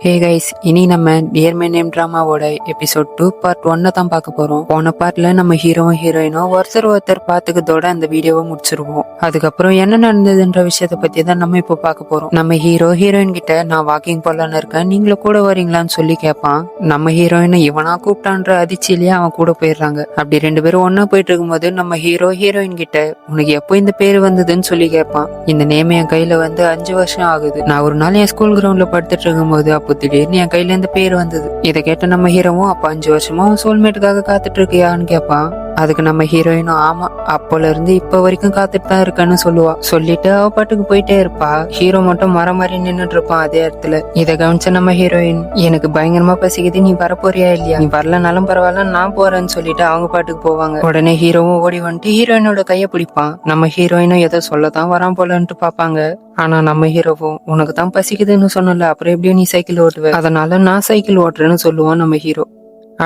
ஹே guys, இனி நம்ம dear my name டிராமாவோட எபிசோட் 2 பார்ட் 1 தான் பார்க்க போறோம். போன பார்ட்ல நம்ம ஹீரோவும் ஹீரோயினும் ஒருத்தர் பார்த்துக்கதோட அந்த வீடியோவை முடிச்சிருவோம். அதுக்கப்புறம் என்ன நடந்ததுன்ற விஷயத்த பத்தி தான் நம்ம இப்போ பார்க்க போறோம். நம்ம ஹீரோ ஹீரோயின் கிட்ட நான் வாக்கிங் போலான்னு இருக்கேன், நீங்களும் கூட வரீங்களான்னு சொல்லி கேட்பான். நம்ம ஹீரோயினை இவனா கூப்பிட்டான்ற அதிர்ச்சியிலேயே அவன் கூட போயிடுறாங்க. அப்படி ரெண்டு பேரும் ஒன்னா போயிட்டு இருக்கும்போது நம்ம ஹீரோ ஹீரோயின் கிட்ட உனக்கு எப்போ இந்த பேரு வந்ததுன்னு சொல்லி கேட்பான். இந்த நேம் என் கையில வந்து 5 வருஷம் ஆகுது. நான் ஒரு நாள் என் ஸ்கூல் கிரவுண்ட்ல படுத்துட்டு இருக்கும்போது அப்போ திடீர்னு என் கையில இருந்து பேர் வந்தது. இதை கேட்ட நம்ம ஹீரோவும் அப்ப 5 வருஷமா சோல்மேட்டுக்காக காத்துட்டு இருக்கியான்னு கேட்பான். அதுக்கு நம்ம ஹீரோயினும் ஆமா, அப்போல இருந்து இப்ப வரைக்கும் காத்துட்டு தான் இருக்கன்னு சொல்லுவா. சொல்லிட்டு அவ பாட்டுக்கு போயிட்டே இருப்பா. ஹீரோ மட்டும் மரம் மாதிரி நின்னுட்டு இருப்பான் அதே இடத்துல. இதை கவனிச்ச நம்ம ஹீரோயின் எனக்கு பயங்கரமா பசிக்குது, நீ வரப்போறியா இல்லையா, நீ வரலனாலும் பரவாயில்ல நான் போறேன்னு சொல்லிட்டு அவங்க பாட்டுக்கு போவாங்க. உடனே ஹீரோவும் ஓடி வந்துட்டு ஹீரோயினோட கைய பிடிப்பான். நம்ம ஹீரோயினும் ஏதோ சொல்லதான் வரான் போலன்ட்டு பாப்பாங்க. ஆனா நம்ம ஹீரோவும் உனக்கு தான் பசிக்குதுன்னு சொன்னல, அப்புறம் எப்படியும் நீ சைக்கிள் ஓட்டுவ, அதனால நான் சைக்கிள் ஓட்டுறேன்னு சொல்லுவான் நம்ம ஹீரோ.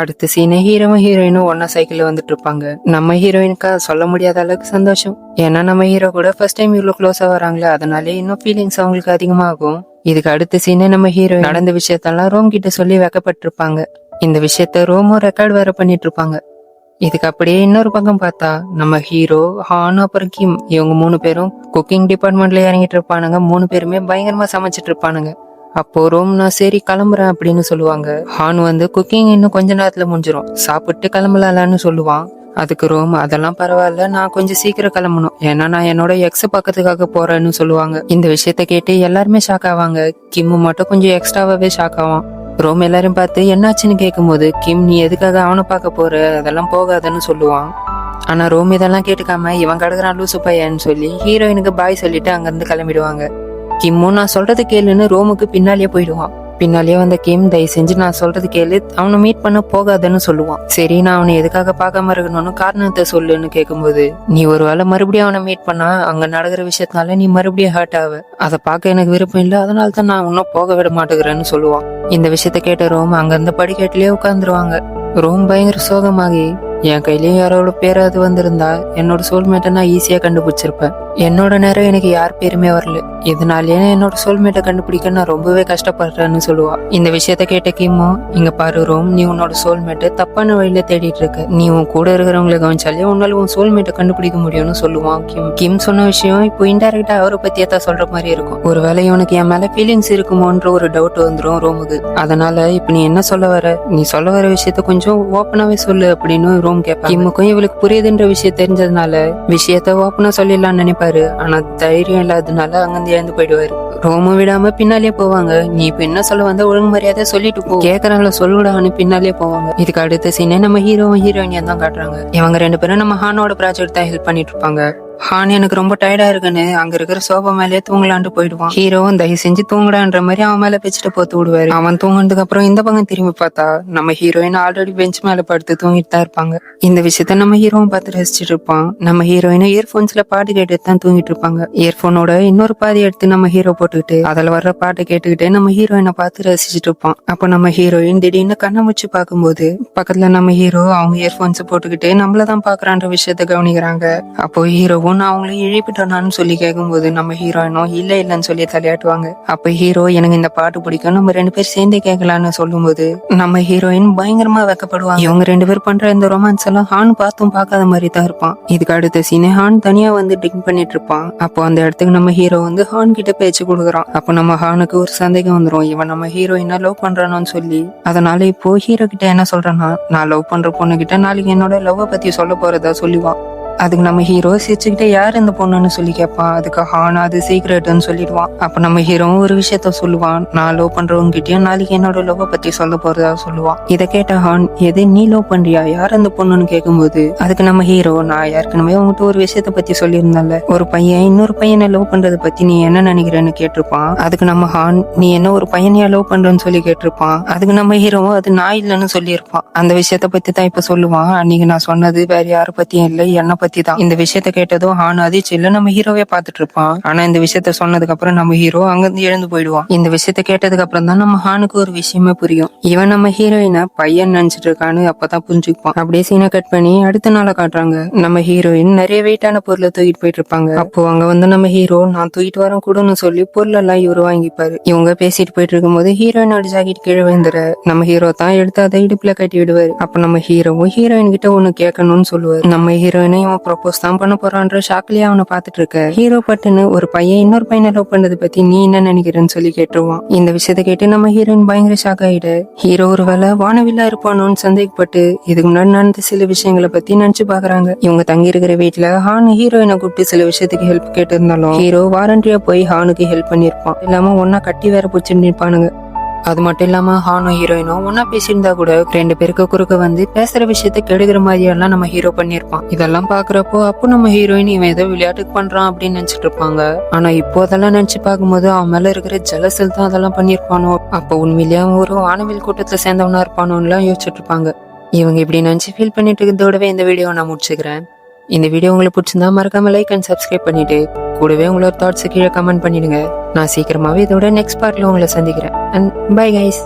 அடுத்த சீனே ஹீரோவும் ஹீரோயினும் ஒன்னா சைக்கிள்ல வந்துட்டு இருப்பாங்க. நம்ம ஹீரோயினுக்கா சொல்ல முடியாத அளவுக்கு சந்தோஷம். ஏன்னா நம்ம ஹீரோ கூட ஃபர்ஸ்ட் டைம் இவ்வளவு க்ளோஸா வராங்களே, அதனாலே இன்னும் ஃபீலிங்ஸ் அவங்களுக்கு அதிகமாகும். இதுக்கு அடுத்த சீனே நம்ம ஹீரோயின் நடந்த விஷயத்தெல்லாம் ரோம் கிட்ட சொல்லி வைக்கப்பட்டிருப்பாங்க. இந்த விஷயத்த ரோமும் ரெக்கார்ட் வேற பண்ணிட்டு இருப்பாங்க. இதுக்கு அப்படியே இன்னொரு பக்கம் பார்த்தா நம்ம ஹீரோ ஹான் அப்புறம் கிம் இவங்க 3 பேரும் குக்கிங் டிபார்ட்மெண்ட்ல இறங்கிட்டு இருப்பானுங்க. 3 பேருமே பயங்கரமா சமைச்சிட்டு இருப்பானுங்க. அப்போ ரோம் நான் சரி கிளம்புறேன் அப்படின்னு சொல்லுவாங்க. ஹான் வந்து குக்கிங் இன்னும் கொஞ்ச நேரத்துல முடிஞ்சிரும், சாப்பிட்டு கிளம்பலான்னு சொல்லுவான். அதுக்கு ரோம் அதெல்லாம் பரவாயில்ல, நான் கொஞ்சம் சீக்கிரம் கிளம்பணும், ஏன்னா நான் என்னோட எக்ஸ பக்கத்துக்காக போறேன்னு சொல்லுவாங்க. இந்த விஷயத்த கேட்டு எல்லாருமே ஷாக் ஆவாங்க. கிம்மு மட்டும் கொஞ்சம் எக்ஸ்ட்ராவாவே ஷாக் ஆவான். ரோம் எல்லாரும் பார்த்து என்னாச்சுன்னு கேட்கும்போது கிம் நீ எதுக்காக அவனை பார்க்க போற, அதெல்லாம் போகாதன்னு சொல்லுவான். ஆனா ரோம் இதெல்லாம் கேட்டுக்காம இவன் கிடக்குறான் லூசு பையன்னு சொல்லி ஹீரோயினுக்கு பாய் சொல்லிட்டு அங்கிருந்து கிளம்பிடுவாங்க. கிம்மும் நான் சொல்றது கேளுன்னு ரோமுக்கு பின்னாலேயே போயிடுவான். பின்னாலேயே வந்த கிம் தயவு செஞ்சு நான் சொல்றது கேளு, அவனை மீட் பண்ண போகாதன்னு சொல்லுவான். சரி நான் அவனை எதுக்காக பார்க்காம இருக்கணும்னு காரணத்தை சொல்லுன்னு கேட்கும்போது நீ ஒருவேளை மறுபடியும் அவனை மீட் பண்ணா அங்க நடக்கிற விஷயத்தினால நீ மறுபடியும் ஹர்ட் ஆவ, அதை பார்க்க எனக்கு விருப்பம் இல்லை, அதனால தான் நான் இன்னும் போக விட மாட்டேங்கிறேன்னு சொல்லுவான். இந்த விஷயத்த கேட்ட ரோம் அங்க இருந்த படிக்கட்டிலேயே உட்காந்துருவாங்க. ரோம் பயங்கர சோகமாகி என் கையிலயும் யாரோட பேராது வந்திருந்தா என்னோட சோல்மேட்டை நான் ஈஸியா கண்டுபிடிச்சிருப்பேன். என்னோட நேரம் எனக்கு யார் பேருமே வரல, இதனாலேயே என்னோட சோல்மேட்டை கண்டுபிடிக்க நான் ரொம்பவே கஷ்டப்படுறேன்னு சொல்லுவா. இந்த விஷயத்த கேட்ட கிம்மோ இங்க பாரு ரோம், நீ உன்னோட சோல்மேட்டை தப்பான வழியில தேடிட்டு இருக்க, நீ உன் கூட இருக்கிறவங்களை கவனிச்சாலே உன்னால உன் சோல்மேட்டை கண்டுபிடிக்க முடியும்னு சொல்லுவான். கிம் சொன்ன விஷயம் இப்போ இன்டைரக்டா அவரை பத்தியே தான் சொல்ற மாதிரி இருக்கும். ஒருவேளை இவனுக்கு என் மேல ஃபீலிங்ஸ் இருக்குமோன்ற ஒரு டவுட் வந்துடும் ரோமுக்கு. அதனால இப்ப நீ என்ன சொல்ல வர, நீ சொல்ல வர விஷயத்த கொஞ்சம் ஓப்பனாவே சொல்லு அப்படின்னு ரோம் கேட்பா. கிம்முக்கும் இவளுக்கு புரியுதுன்ற விஷயம் தெரிஞ்சதுனால விஷயத்த ஓப்பனா சொல்லிடலாம்னு நினைப்பாரு. ஆனா தைரியம் இல்லாததுனால அங்கிருந்து எழுந்து போயிடுவாரு. ரோமும் விடாம பின்னாலேயே போவாங்க. நீ இப்ப என்ன சொல்ல வந்த ஒழுங்கு மரியாதை சொல்லிட்டு போ, கேக்குறாங்கள சொல்லுடான்னு பின்னாலேயே போவாங்க. இதுக்கு அடுத்த சீனே நம்ம ஹீரோவும் ஹீரோயினியா தான் காட்டுறாங்க. இவங்க 2 பேரும் நம்ம ஹானோட ப்ராஜெக்ட் தான் ஹெல்ப் பண்ணிட்டு இருப்பாங்க. ஹான் எனக்கு ரொம்ப டயர்டா இருக்குன்னு அங்க இருக்கிற சோபா மேலேயே தூங்கலான்ட்டு போயிடுவான். ஹீரோவும் தயவு செஞ்சு தூங்குடான்ற மாதிரி அவன் மேல வச்சுட்டு போத்து விடுவாரு. அவன் தூங்கினதுக்கு அப்புறம் இந்த பக்கம் திரும்பி பார்த்தா நம்ம ஹீரோயின் ஆல்ரெடி பெஞ்ச் மேல படுத்து தூங்கிட்டு தான் இருப்பாங்க. இந்த விஷயத்த நம்ம ஹீரோவும் பார்த்து ரசிச்சுட்டு இருப்பான். நம்ம ஹீரோயினும் இயர்போன்ஸ்ல பாட்டு கேட்டுட்டு தான் தூங்கிட்டு இருப்பாங்க. இயர்போனோட இன்னொரு பாதி எடுத்து நம்ம ஹீரோ போட்டுக்கிட்டு அதுல வர்ற பாட்டு கேட்டுக்கிட்டே நம்ம ஹீரோயினை பார்த்து ரசிச்சுட்டு இருப்பான். அப்போ நம்ம ஹீரோயின் திடீர்னு கண்ணை வச்சு பார்க்கும்போது பக்கத்துல நம்ம ஹீரோ அவங்க இயர்போன்ஸ் போட்டுக்கிட்டு நம்மளதான் பாக்குறான்ற விஷயத்த கவனிக்கிறாங்க. அப்போ ஹீரோவும் நான் அவங்கள இழிப்பிட்டானு சொல்லி கேட்கும்போது நம்ம ஹீரோயினும் இல்லன்னு சொல்லி தலையாட்டுவாங்க. அப்ப ஹீரோ எனக்கு இந்த பாட்டு பிடிக்கும், நம்ம 2 பேர் சேர்ந்தே கேட்கலான்னு சொல்லும்போது நம்ம ஹீரோயின் பயங்கரமா வெக்கப்படுவாங்க. இவங்க 2 பேர் பண்ற இந்த ரொமான்ஸ் எல்லாம் ஹான் பார்த்தும் பார்க்காத மாதிரி தான் இருப்பான். இதுக்கு அடுத்த சீனே ஹான் தனியா வந்து ட்ரிங்க் பண்ணிட்டு இருப்பான். அப்போ அந்த இடத்துக்கு நம்ம ஹீரோ வந்து ஹான் கிட்ட பேச்சு கொடுக்குறான். அப்போ நம்ம ஹானுக்கு ஒரு சந்தேகம் வந்துடும், இவன் நம்ம ஹீரோயினா லவ் பண்றானு சொல்லி. அதனால இப்போ ஹீரோ கிட்ட என்ன சொல்றான்னா நான் லவ் பண்ற பொண்ணு கிட்ட நாளைக்கு என்னோட லவ் பத்தி சொல்ல போறதா சொல்லுவான். அதுக்கு நம்ம ஹீரோ சிரிச்சுக்கிட்டே யார் இந்த பொண்ணுன்னு சொல்லி கேட்பான். அதுக்கு ஹான் அது சீக்ரெட்னு சொல்லிடுவான். அப்ப நம்ம ஹீரோவும் ஒரு விஷயத்த சொல்லுவான், நான் லவ் பண்றவங்க கிட்டயும் நாளைக்கு என்னோட லவ் பத்தி சொல்ல போறதா சொல்லுவான். இதை கேட்ட ஹான் எது நீ லவ் பண்றியா, யார் அந்த பொண்ணுன்னு கேட்கும்போது அதுக்கு நம்ம ஹீரோ நான் ஏற்கனவே உங்ககிட்ட ஒரு விஷயத்த பத்தி சொல்லியிருந்தால, ஒரு பையன் இன்னொரு பையனை லவ் பண்றதை பத்தி நீ என்ன நினைக்கிறேன்னு கேட்டிருப்பான். அதுக்கு நம்ம ஹான் நீ என்ன ஒரு பையனையா லவ் பண்றன்னு சொல்லி கேட்டிருப்பான். அதுக்கு நம்ம ஹீரோவும் அது நான் இல்லைன்னு சொல்லியிருப்பான். அந்த விஷயத்த பத்தி தான் இப்ப சொல்லுவான், அன்னைக்கு நான் சொன்னது வேற யாரை பத்தியும் இல்லை, என்ன பத்தி பத்தி தான். இந்த விஷயத்த கேட்டதும் ஹான் அதிர்ச்சியில நம்ம ஹீரோவே பாத்துட்டு இருப்பான். ஆனா இந்த விஷயத்த சொன்னதுக்கு அப்புறம் நம்ம ஹீரோ அங்கிருந்து எழுந்து போயிடுவான். இந்த விஷயத்த கேட்டதுக்கு அப்புறம் தான் நம்ம ஹானுக்கு ஒரு விஷயமே புரியும். இவன் நம்ம ஹீரோயினை பையன் நினைச்சிட்டு இருக்கான்னு அப்பதான் புரிஞ்சுக்குவான். அப்படியே சீனை கட் பண்ணி அடுத்த நாளை காட்டுறாங்க. நம்ம ஹீரோயின் நிறைய வெயிட்டான பொருளை தூக்கிட்டு போயிட்டு இருப்பாங்க. அப்போ அங்க வந்து நம்ம ஹீரோ நான் தூக்கிட்டு வரேன் கூடன்னு சொல்லி பொருள் எல்லாம் இவரு வாங்கிப்பாரு. இவங்க பேசிட்டு போயிட்டு இருக்கும்போது ஹீரோயினோட ஜாக்கெட் கீழே விழுந்துற நம்ம ஹீரோ தான் எடுத்து அதை இடுப்புல கட்டி விடுவாரு. அப்ப நம்ம ஹீரோவும் ஹீரோயின் கிட்ட ஒண்ணு கேட்கணும்னு சொல்லுவாரு. நம்ம ஹீரோயினை இவன் ப்ரொபோஸ் தான் பண்ண போறான்ற ஷாக்லயே அவனை பாத்துட்டு இருக்க ஹீரோ பட்டுன்னு ஒரு பையன் இன்னொரு பையனை லவ் பண்ணதை பத்தி நீ என்ன நினைக்கிறேன்னு சொல்லி கேட்டுருவான். இந்த விஷயத்த கேட்டு நம்ம ஹீரோயின் பயங்கர ஷாக் ஆயிடு. ஹீரோ ஒரு வேலை வானவில்லா இருப்பானோன்னு சந்தேகப்பட்டு இதுக்கு முன்னாடி நடந்த சில விஷயங்களை பத்தி நினைச்சு பாக்குறாங்க. இவங்க தங்கி இருக்கிற வீட்டுல ஹான் ஹீரோயினை கூப்பிட்டு சில விஷயத்துக்கு ஹெல்ப் கேட்டு இருந்தாலும் ஹீரோ வாரண்டியா போய் ஹானுக்கு ஹெல்ப் பண்ணிருப்பான். இல்லாம ஒன்னா கட்டி வேற பிடிச்சிட்டு நிற்பானுங்க. அது மட்டும் இல்லாம ஹானும் ஹீரோயினும் ஒன்னா பேசியிருந்தா கூட ரெண்டு பேருக்கு குறுக்க வந்து பேசுற விஷயத்த கெடுக்கிற மாதிரி எல்லாம் நம்ம ஹீரோ பண்ணிருப்பான். இதெல்லாம் பாக்குறப்போ அப்போ நம்ம ஹீரோயின் இவன் ஏதோ விளையாட்டுக்கு பண்றான் அப்படின்னு நினைச்சிட்டு இருப்பாங்க. ஆனா இப்போ அதெல்லாம் நினைச்சு பார்க்கும்போது அவன் மேல இருக்கிற ஜலசல் தான் அதெல்லாம் பண்ணிருப்பானோ, அப்போ உண்மையிலேயே அவன் ஒரு வானவில் கூட்டத்துல சேர்ந்தவனா இருப்பானோன்னு எல்லாம் யோசிச்சுட்டு இருப்பாங்க. இவங்க இப்படி நினைச்சு ஃபீல் பண்ணிட்டு இருக்கிறதோடவே இந்த வீடியோ நான் முடிச்சுக்கிறேன். இந்த வீடியோ உங்களுக்கு பிடிச்சிருந்தா மறக்காம லைக் அண்ட் சப்ஸ்கிரைப் பண்ணிட்டு கூடவே உங்களோட தாட்ஸ் கீழே கமெண்ட் பண்ணிடுங்க. நான் சீக்கிரமாவே இதோட நெக்ஸ்ட் பார்ட்ல உங்களை சந்திக்கிறேன். And bye guys.